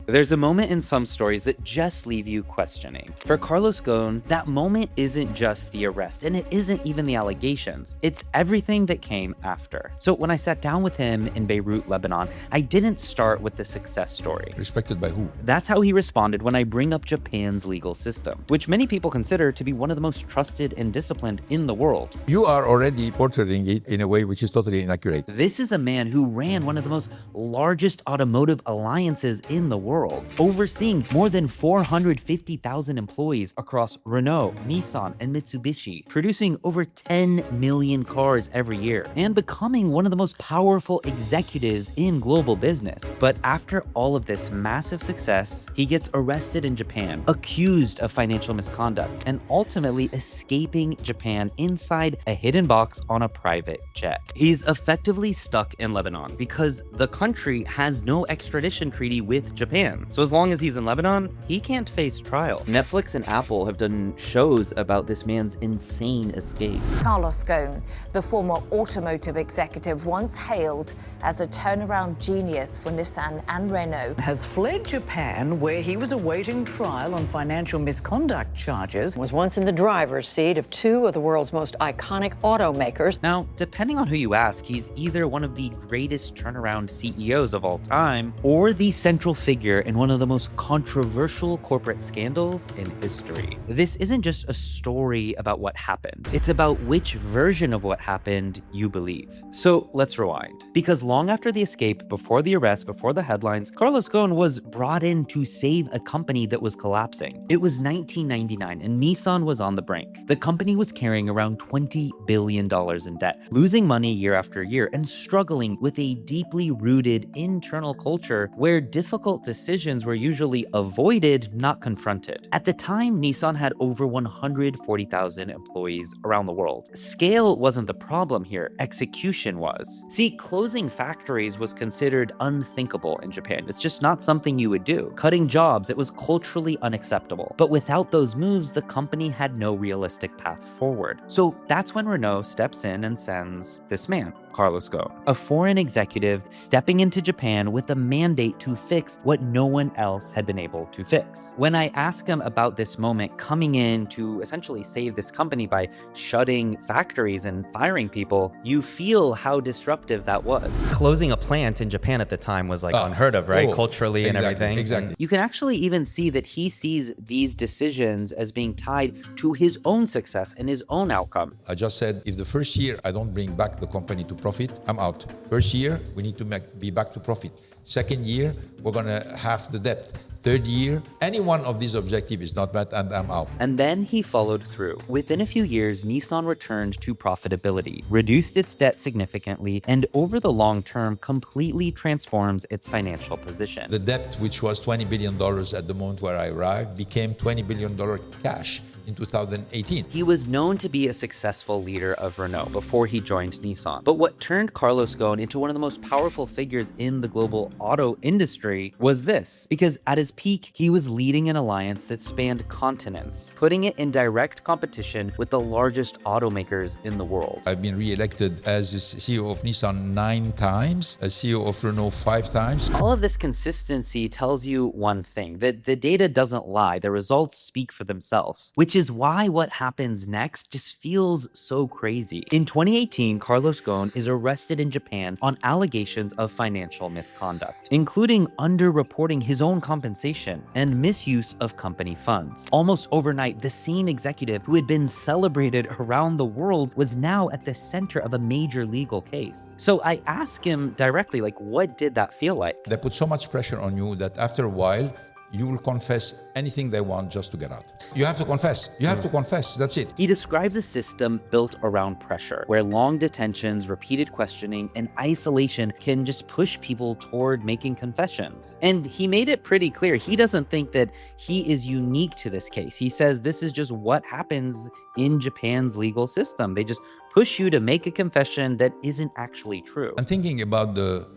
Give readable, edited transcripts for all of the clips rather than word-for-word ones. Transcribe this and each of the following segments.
There's a moment in some stories that just leave you questioning. For Carlos Ghosn, that moment isn't just the arrest, and it isn't even the allegations. It's everything that came after. So when I sat down with him in Beirut, Lebanon, I didn't start with the success story. Respected by who? That's how he responded when I bring up Japan's legal system, which many people consider to be one of the most trusted and disciplined in the world. You are already portraying it in a way which is totally inaccurate. This is a man who ran one of the most largest automotive alliances in the world, overseeing more than 450,000 employees across Renault, Nissan, and Mitsubishi, producing over 10 million cars every year, and becoming one of the most powerful executives in global business. But after all of this massive success, he gets arrested in Japan, accused of financial misconduct, and ultimately escaping Japan inside a hidden box on a private jet. He's effectively stuck in Lebanon because the country has no extradition treaty with Japan. So as long as he's in Lebanon, he can't face trial. Netflix and Apple have done shows about this man's insane escape. Carlos Ghosn, the former automotive executive once hailed as a turnaround genius for Nissan and Renault, has fled Japan, where he was awaiting trial on financial misconduct charges. Was once in the driver's seat of two of the world's most iconic automakers. Now, depending on who you ask, he's either one of the greatest turnaround CEOs of all time, or the central figure in one of the most controversial corporate scandals in history. This isn't just a story about what happened. It's about which version of what happened you believe. So let's rewind. Because long after the escape, before the arrest, before the headlines, Carlos Ghosn was brought in to save a company that was collapsing. It was 1999 and Nissan was on the brink. The company was carrying around $20 billion in debt, losing money year after year, and struggling with a deeply rooted internal culture where difficult decisions were usually avoided, not confronted. At the time, Nissan had over 140,000 employees around the world. Scale wasn't the problem here, execution was. See, closing factories was considered unthinkable in Japan. It's just not something you would do. Cutting jobs, it was culturally unacceptable. But without those moves, the company had no realistic path forward. So that's when Renault steps in and sends this man, Carlos Ghosn, a foreign executive stepping into Japan with a mandate to fix what no one else had been able to fix. When I ask him about this moment coming in to essentially save this company by shutting factories and firing people, you feel how disruptive that was. Closing a plant in Japan at the time was like unheard of, right? Culturally and everything. Exactly. You can actually even see that he sees these decisions as being tied to his own success and his own outcome. I just said, if the first year I don't bring back the company to profit, I'm out. First year, we need to be back to profit. Second year, we're gonna halve the debt. Third year, any one of these objectives is not met and I'm out. And then he followed through. Within a few years, Nissan returned to profitability, reduced its debt significantly, and over the long term, completely transforms its financial position. The debt, which was $20 billion at the moment where I arrived, became $20 billion cash in 2018. He was known to be a successful leader of Renault before he joined Nissan. But what turned Carlos Ghosn into one of the most powerful figures in the global auto industry was this. Because at his peak, he was leading an alliance that spanned continents, putting it in direct competition with the largest automakers in the world. I've been re-elected as CEO of Nissan 9 times, as CEO of Renault 5 times. All of this consistency tells you one thing, that the data doesn't lie, the results speak for themselves, which is why what happens next just feels so crazy. In 2018, Carlos Ghosn is arrested in Japan on allegations of financial misconduct, including underreporting his own compensation and misuse of company funds. Almost overnight, the same executive who had been celebrated around the world was now at the center of a major legal case. So I asked him directly, like, what did that feel like? They put so much pressure on you that after a while, you will confess anything they want just to get out. You have to confess. You have to confess. That's it. He describes a system built around pressure, where long detentions, repeated questioning, and isolation can just push people toward making confessions. And he made it pretty clear he doesn't think that he is unique to this case. He says this is just what happens in Japan's legal system. They just push you to make a confession that isn't actually true. I'm thinking about the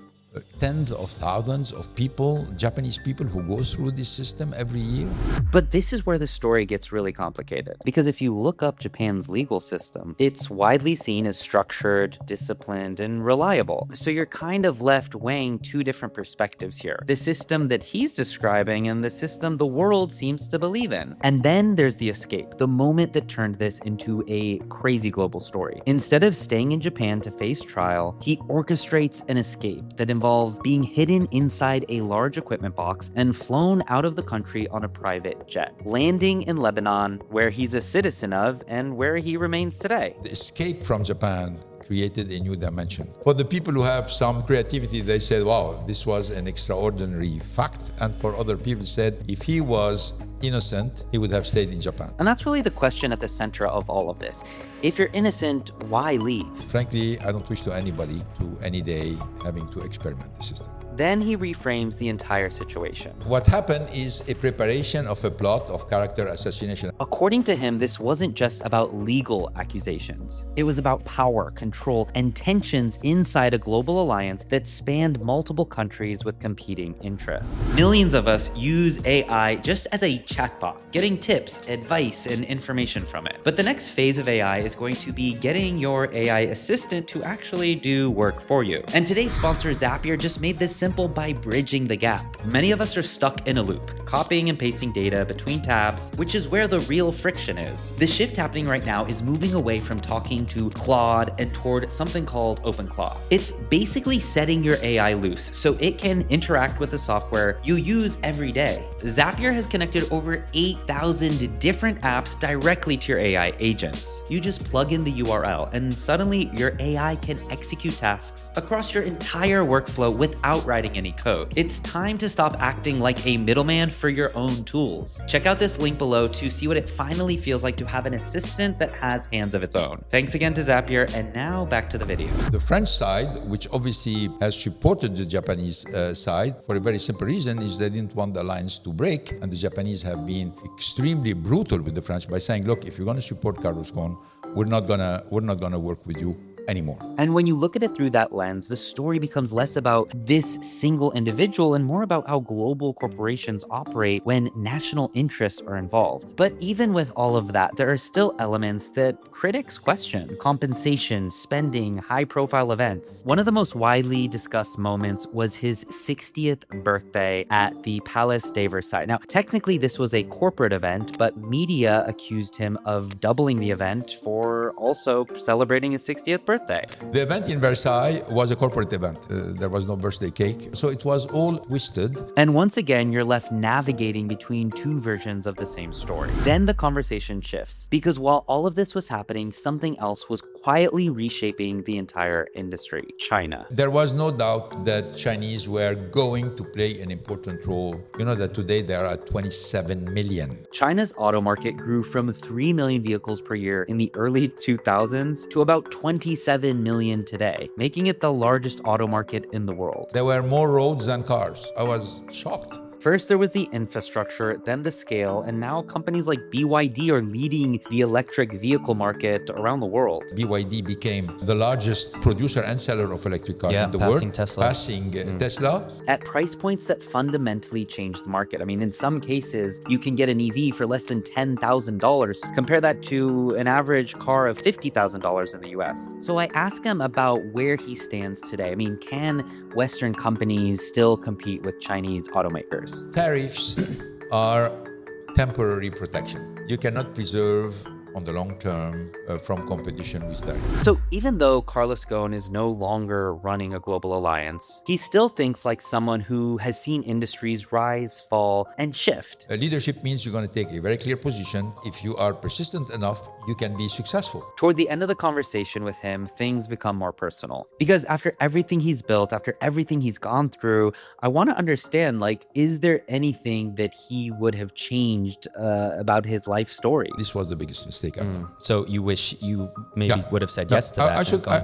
tens of thousands of people, Japanese people, who go through this system every year. But this is where the story gets really complicated, because if you look up Japan's legal system, it's widely seen as structured, disciplined, and reliable. So you're kind of left weighing two different perspectives here. The system that he's describing and the system the world seems to believe in. And then there's the escape, the moment that turned this into a crazy global story. Instead of staying in Japan to face trial, he orchestrates an escape that involves being hidden inside a large equipment box and flown out of the country on a private jet, landing in Lebanon, where he's a citizen of and where he remains today. The escape from Japan created a new dimension. For the people who have some creativity, they said, wow, this was an extraordinary fact. And for other people said, if he was innocent, he would have stayed in Japan. And that's really the question at the center of all of this. If you're innocent, why leave? Frankly, I don't wish to anybody to any day having to experiment the system. Then he reframes the entire situation. What happened is a preparation of a plot of character assassination. According to him, this wasn't just about legal accusations. It was about power, control, and tensions inside a global alliance that spanned multiple countries with competing interests. Millions of us use AI just as a chatbot, getting tips, advice, and information from it. But the next phase of AI is going to be getting your AI assistant to actually do work for you. And today's sponsor, Zapier, just made this simple by bridging the gap. Many of us are stuck in a loop, copying and pasting data between tabs, which is where the real friction is. The shift happening right now is moving away from talking to Claude and toward something called OpenClaw. It's basically setting your AI loose so it can interact with the software you use every day. Zapier has connected over 8,000 different apps directly to your AI agents. You just plug in the URL and suddenly your AI can execute tasks across your entire workflow without writing any code. It's time to stop acting like a middleman for your own tools. Check out this link below to see what it finally feels like to have an assistant that has hands of its own. Thanks again to Zapier, and now back to the video. The French side, which obviously has supported the Japanese side for a very simple reason, is they didn't want the alliance to break, and the Japanese have been extremely brutal with the French by saying, look, if you're going to support Carlos Ghosn, we're not gonna work with you anymore. And when you look at it through that lens, the story becomes less about this single individual and more about how global corporations operate when national interests are involved. But even with all of that, there are still elements that critics question: compensation, spending, high-profile events. One of the most widely discussed moments was his 60th birthday at the Palace de Versailles. Now, technically this was a corporate event, but media accused him of doubling the event for also celebrating his 60th birthday. The event in Versailles was a corporate event. There was no birthday cake. So it was all twisted. And once again, you're left navigating between two versions of the same story. Then the conversation shifts, because while all of this was happening, something else was quietly reshaping the entire industry: China. There was no doubt that Chinese were going to play an important role. You know that today they are at 27 million. China's auto market grew from 3 million vehicles per year in the early 2000s to about 27 million today, making it the largest auto market in the world. There were more roads than cars. I was shocked. First, there was the infrastructure, then the scale, and now companies like BYD are leading the electric vehicle market around the world. BYD became the largest producer and seller of electric cars in the world, passing Tesla. At price points that fundamentally changed the market. I mean, in some cases, you can get an EV for less than $10,000. Compare that to an average car of $50,000 in the US. So I ask him about where he stands today. I mean, can Western companies still compete with Chinese automakers? Tariffs are temporary protection. You cannot preserve on the long term from competition with tariffs. So even though Carlos Ghosn is no longer running a global alliance, he still thinks like someone who has seen industries rise, fall, and shift. Leadership means you're going to take a very clear position. If you are persistent enough, you can be successful. Toward the end of the conversation with him, things become more personal. Because after everything he's built, after everything he's gone through, I want to understand, like, is there anything that he would have changed about his life story? This was the biggest mistake I've done. So you wish you maybe would have said yes to that.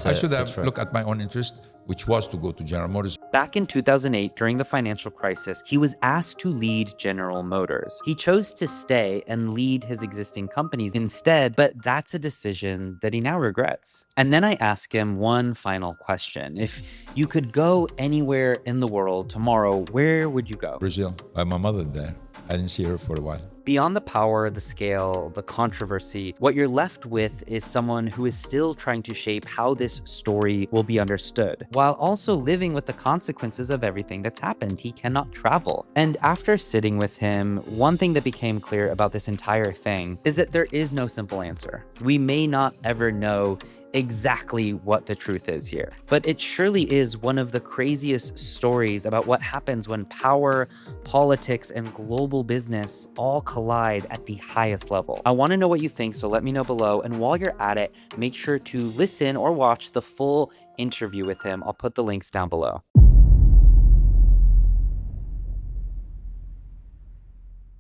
I should have looked at my own interest. which was to go to General Motors. Back in 2008, during the financial crisis, he was asked to lead General Motors. He chose to stay and lead his existing companies instead, but that's a decision that he now regrets. And then I asked him one final question. If you could go anywhere in the world tomorrow, where would you go? Brazil. I have my mother there. I didn't see her for a while. Beyond the power, the scale, the controversy, what you're left with is someone who is still trying to shape how this story will be understood, while also living with the consequences of everything that's happened. He cannot travel. And after sitting with him, one thing that became clear about this entire thing is that there is no simple answer. We may not ever know exactly what the truth is here, but it surely is one of the craziest stories about what happens when power, politics, and global business all collide at the highest level. I want to know what you think, so let me know below. And while you're at it, make sure to listen or watch the full interview with him. I'll put the links down below.